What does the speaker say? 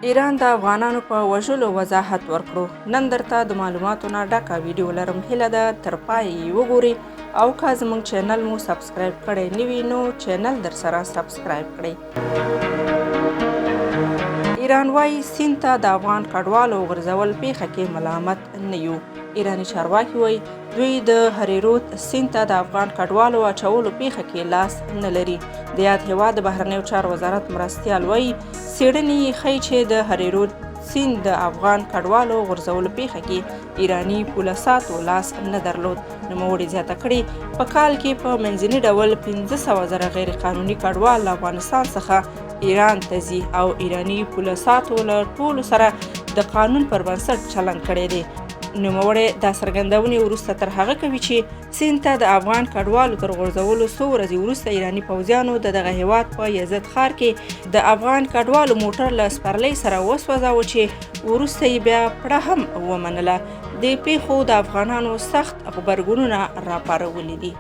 ایران د افغانانو په وژلو وضاحت ورکړو. نن درته د معلوماتو نه ډکه ویډیو لرم، هیله ده تر پای یې وګورئ او که زموږ چینل مو سبسکرایب کړی نه وي نو چینل در سره سبسکرایب کړئ. ایران وایي سیند ته د افغان کډوالو غورځول پیښه کې ملامت نه یو. ایراني چارواکي وایي دوی د هریرود سیند ته د افغان کډوالو اچولو پیښه کې لاس نه لري. د یاد هیواد د بهرنیو چارو وزارت مرستیال وایي څېړنې ښیي چې د هریرود سیند د افغان کډوالو غورځولو پیښه کې ایراني پولیسو لاس نه درلود. نوموړي زیاته کړې په کال کې په منځني ډول 500,000 غیر قانوني کډوال له افغانستان څخه ایران ته ځي او ایراني پولیسو له ټولو سره د قانون پر بنسټ چلند کړی دی. نوموړی دا څرګندونې وروسته تر هغه کوي چې سیند ته د افغان کډوالو تر غورځولو څو ورځې وروسته ایراني پوځیانو د دغه هیواد په یزد ښار کې د افغان کډوالو موټر له سپرلۍ سره وسوځاوه چې وروسته یې بیا پړه هم ومنله. دې پیښو د افغانانو سخت غبرګونونه راپارولي دي.